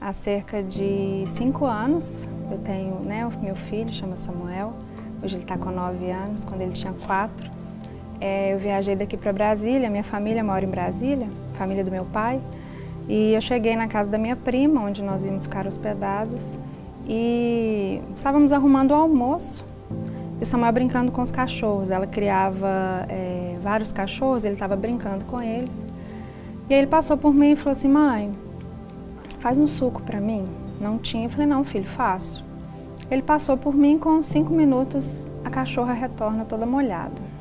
Há cerca de 5 anos, eu tenho, o meu filho, chama Samuel. Hoje ele está com 9 anos, quando ele tinha 4. Eu viajei daqui para Brasília, minha família mora em Brasília, família do meu pai. E eu cheguei na casa da minha prima, onde nós íamos ficar hospedados. E estávamos arrumando o almoço. E o Samuel brincando com os cachorros. Ela criava vários cachorros, ele estava brincando com eles. E aí ele passou por mim e falou assim: mãe, faz um suco para mim. Não tinha. Eu falei: não, filho, faço. Ele passou por mim, com 5 minutos a cachorra retorna toda molhada.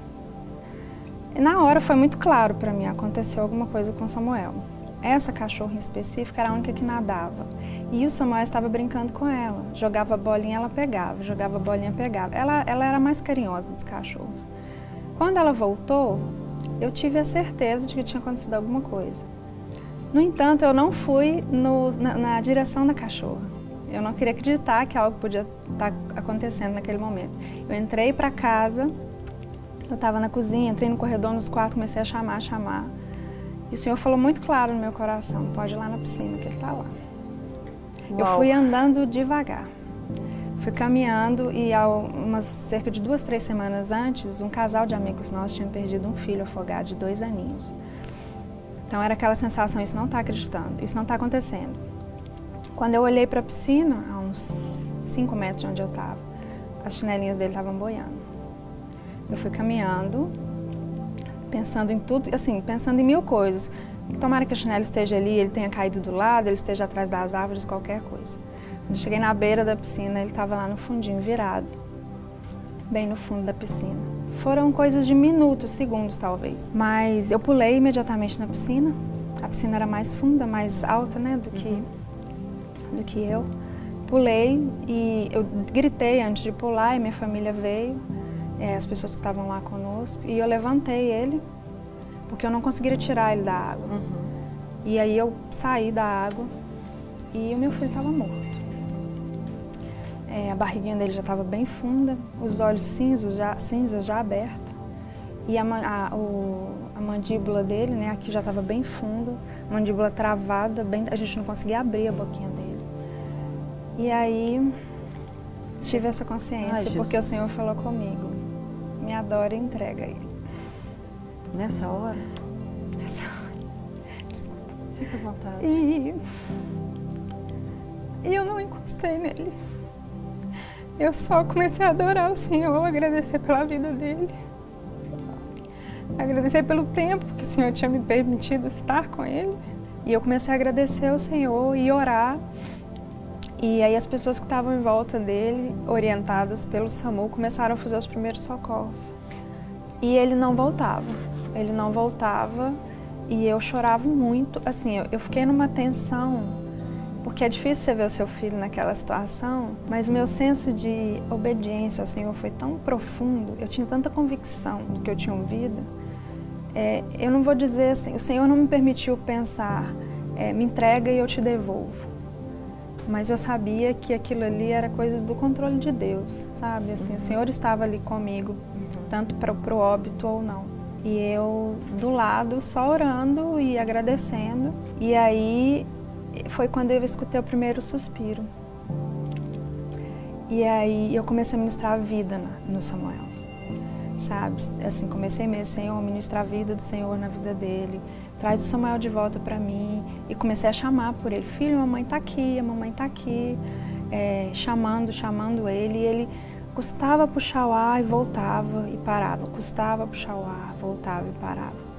E na hora foi muito claro para mim, aconteceu alguma coisa com o Samuel. Essa cachorra em específico era a única que nadava. E o Samuel estava brincando com ela. Jogava bolinha, ela pegava. Jogava bolinha, pegava. Ela era a mais carinhosa dos cachorros. Quando ela voltou, eu tive a certeza de que tinha acontecido alguma coisa. No entanto, eu não fui na direção da cachorra. Eu não queria acreditar que algo podia estar acontecendo naquele momento. Eu entrei para casa, eu estava na cozinha, entrei no corredor, nos quartos, comecei a chamar. E o Senhor falou muito claro no meu coração: pode ir lá na piscina, que ele está lá. Uau. Eu fui andando devagar, fui caminhando e cerca de 2, 3 semanas antes, um casal de amigos nossos tinha perdido um filho afogado de 2 aninhos. Então era aquela sensação: isso não está acreditando, isso não está acontecendo. Quando eu olhei para a piscina, a uns 5 metros de onde eu estava, as chinelinhas dele estavam boiando. Eu fui caminhando, pensando em tudo, assim, pensando em 1000 coisas. Tomara que a chinela esteja ali, ele tenha caído do lado, ele esteja atrás das árvores, qualquer coisa. Quando eu cheguei na beira da piscina, ele estava lá no fundinho, virado, bem no fundo da piscina. Foram coisas de minutos, segundos talvez. Mas eu pulei imediatamente na piscina. A piscina era mais funda, mais alta, do que eu. Pulei e eu gritei antes de pular e minha família veio, as pessoas que estavam lá conosco, e eu levantei ele, porque eu não conseguia tirar ele da água. E aí eu saí da água e o meu filho estava morto. A barriguinha dele já estava bem funda, os olhos cinzas já abertos, e a mandíbula dele, aqui já estava bem fundo, mandíbula travada, a gente não conseguia abrir a boquinha dele. E aí tive essa consciência, porque o Senhor falou comigo: me adora e entrega ele. Nessa hora? Nessa hora. Desculpa. Fica à vontade. E eu não encostei nele. Eu só comecei a adorar o Senhor, agradecer pela vida dele. Agradecer pelo tempo que o Senhor tinha me permitido estar com ele. E eu comecei a agradecer ao Senhor e orar. E aí as pessoas que estavam em volta dele, orientadas pelo SAMU, começaram a fazer os primeiros socorros. E ele não voltava. Ele não voltava e eu chorava muito. Assim, eu fiquei numa tensão, porque é difícil você ver o seu filho naquela situação, mas o meu senso de obediência ao Senhor foi tão profundo, eu tinha tanta convicção do que eu tinha ouvido. Eu não vou dizer assim, o Senhor não me permitiu pensar, me entrega e eu te devolvo. Mas eu sabia que aquilo ali era coisa do controle de Deus, sabe? Assim, o Senhor estava ali comigo, tanto para o óbito ou não. E eu do lado, só orando e agradecendo. E aí foi quando eu escutei o primeiro suspiro. E aí eu comecei a ministrar a vida no Samuel, sabe? Assim, comecei mesmo: Senhor, ministrar a vida do Senhor na vida dele. Traz o Samuel de volta para mim. E comecei a chamar por ele: filho, a mamãe está aqui, a mamãe está aqui. Chamando ele. E ele custava puxar o ar e voltava e parava. Custava puxar o ar, voltava e parava.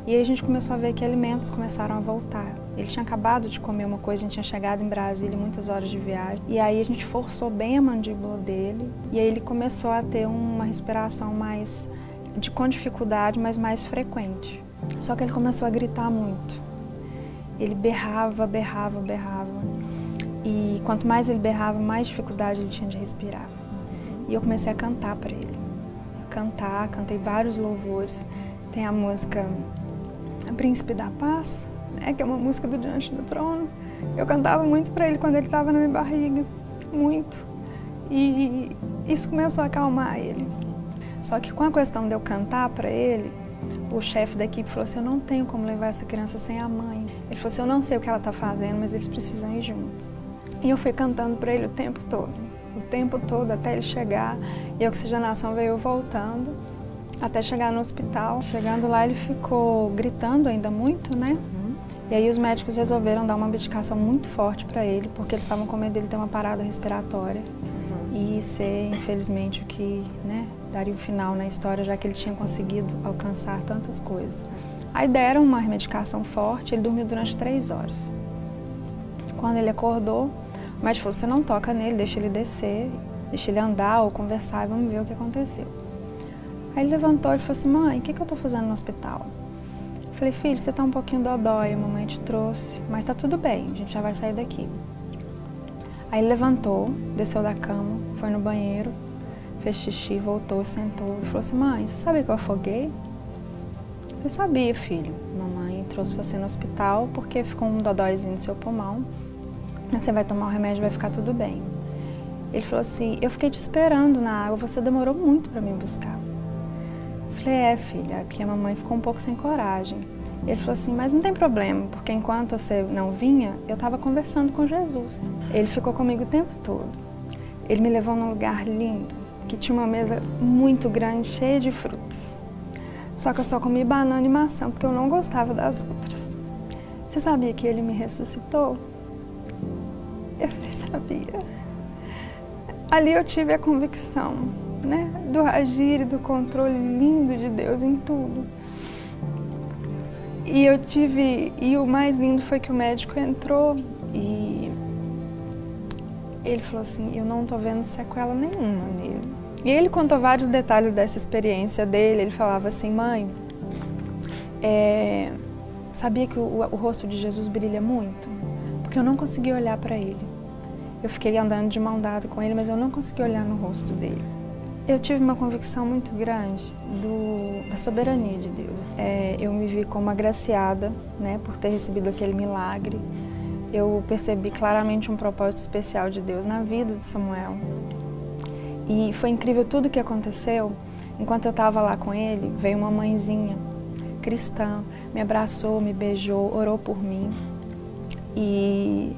E aí a gente começou a ver que alimentos começaram a voltar. Ele tinha acabado de comer uma coisa, a gente tinha chegado em Brasília, muitas horas de viagem. E aí a gente forçou bem a mandíbula dele. E aí ele começou a ter uma respiração com dificuldade, mas mais frequente. Só que ele começou a gritar muito. Ele berrava. E quanto mais ele berrava, mais dificuldade ele tinha de respirar. E eu comecei a cantar para ele. Cantei vários louvores. Tem a música Príncipe da Paz, que é uma música do Diante do Trono. Eu cantava muito para ele quando ele estava na minha barriga. Muito. E isso começou a acalmar ele. Só que com a questão de eu cantar para ele, o chefe da equipe falou assim, eu não tenho como levar essa criança sem a mãe. Ele falou assim, eu não sei o que ela está fazendo, mas eles precisam ir juntos. E eu fui cantando para ele o tempo todo, até ele chegar, e a oxigenação veio voltando, até chegar no hospital. Chegando lá, ele ficou gritando ainda muito, né? E aí os médicos resolveram dar uma medicação muito forte para ele, porque eles estavam com medo dele ter uma parada respiratória e ser, infelizmente, o que, né, daria o final na história, já que ele tinha conseguido alcançar tantas coisas. Aí deram uma medicação forte, ele dormiu durante 3 horas. Quando ele acordou, o médico falou, você não toca nele, deixa ele descer, deixa ele andar ou conversar e vamos ver o que aconteceu. Aí ele levantou e falou assim, mãe, o que eu tô fazendo no hospital? Eu falei, filho, você tá um pouquinho dodói, a mamãe te trouxe, mas tá tudo bem, a gente já vai sair daqui. Aí ele levantou, desceu da cama, foi no banheiro, fez xixi, voltou, sentou e falou assim, mãe, você sabia que eu afoguei? Eu sabia, filho, mamãe trouxe você no hospital porque ficou um dodóizinho no seu pulmão, mas você vai tomar o remédio e vai ficar tudo bem. Ele falou assim, eu fiquei te esperando na água, você demorou muito para me buscar. Eu falei, filha, é porque a mamãe ficou um pouco sem coragem. Ele falou assim, mas não tem problema, porque enquanto você não vinha, eu estava conversando com Jesus. Ele ficou comigo o tempo todo. Ele me levou num lugar lindo, que tinha uma mesa muito grande, cheia de frutas. Só que eu só comi banana e maçã, porque eu não gostava das outras. Você sabia que ele me ressuscitou? Eu falei, sabia. Ali eu tive a convicção, né, do agir e do controle lindo de Deus em tudo. E o mais lindo foi que o médico entrou e ele falou assim, eu não tô vendo sequela nenhuma nele. E ele contou vários detalhes dessa experiência dele, ele falava assim, mãe, sabia que o rosto de Jesus brilha muito? Porque eu não consegui olhar para ele. Eu fiquei andando de mão dada com ele, mas eu não consegui olhar no rosto dele. Eu tive uma convicção muito grande da soberania de Deus. Eu me vi como agraciada, né, por ter recebido aquele milagre. Eu percebi claramente um propósito especial de Deus na vida de Samuel. E foi incrível tudo o que aconteceu. Enquanto eu estava lá com ele, veio uma mãezinha cristã, me abraçou, me beijou, orou por mim. E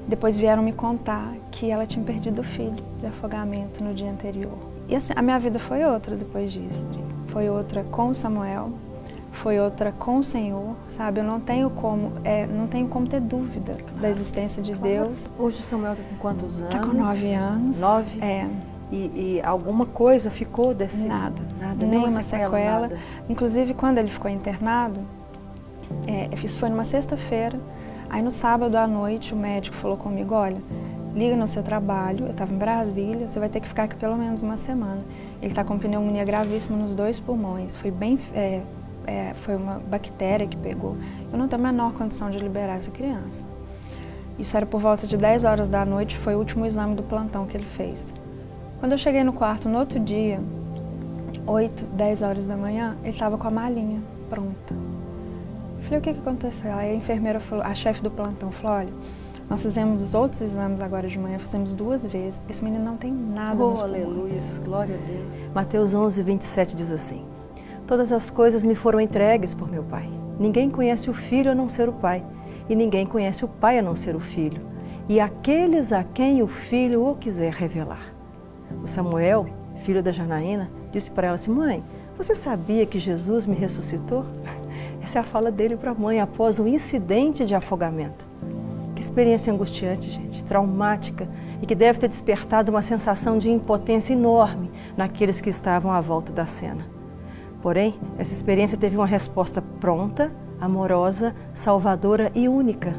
depois vieram me contar que ela tinha perdido o filho de afogamento no dia anterior. E assim, a minha vida foi outra depois disso. Foi outra com o Samuel, foi outra com o Senhor, sabe? Eu não tenho como ter dúvida da existência de Deus. Hoje o Samuel está com quantos anos? Está com 9 anos. 9? É. E alguma coisa ficou desse? Nada. Nenhuma sequela. Nada. Inclusive, quando ele ficou internado, isso foi numa sexta-feira. Aí no sábado à noite o médico falou comigo, olha, liga no seu trabalho, eu estava em Brasília, você vai ter que ficar aqui pelo menos uma semana. Ele está com pneumonia gravíssima nos 2 pulmões, foi uma bactéria que pegou. Eu não tenho a menor condição de liberar essa criança. Isso era por volta de 10 horas da noite, foi o último exame do plantão que ele fez. Quando eu cheguei no quarto no outro dia, 8, 10 horas da manhã, ele estava com a malinha pronta. Eu falei, o que aconteceu? Aí a enfermeira falou, a chefe do plantão falou, olha, nós fizemos os outros exames agora de manhã, fizemos 2 vezes, esse menino não tem nada nos pulmões. Aleluia, glória a Deus. Mateus 11, 27 diz assim, todas as coisas me foram entregues por meu Pai. Ninguém conhece o Filho a não ser o Pai, e ninguém conhece o Pai a não ser o Filho, e aqueles a quem o Filho o quiser revelar. O Samuel, filho da Janaína, disse para ela assim, mãe, você sabia que Jesus me ressuscitou? Essa é a fala dele para a mãe após um incidente de afogamento. Que experiência angustiante, gente, traumática e que deve ter despertado uma sensação de impotência enorme naqueles que estavam à volta da cena. Porém, essa experiência teve uma resposta pronta, amorosa, salvadora e única.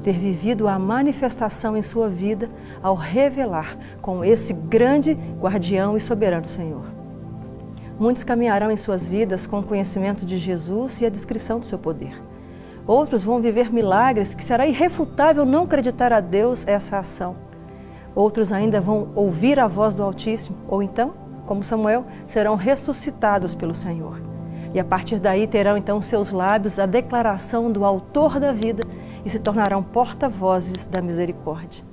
Ter vivido a manifestação em sua vida ao revelar com esse grande guardião e soberano Senhor. Muitos caminharão em suas vidas com o conhecimento de Jesus e a descrição do seu poder. Outros vão viver milagres que será irrefutável não acreditar a Deus essa ação. Outros ainda vão ouvir a voz do Altíssimo, ou então, como Samuel, serão ressuscitados pelo Senhor. E a partir daí terão então seus lábios a declaração do Autor da vida e se tornarão porta-vozes da misericórdia.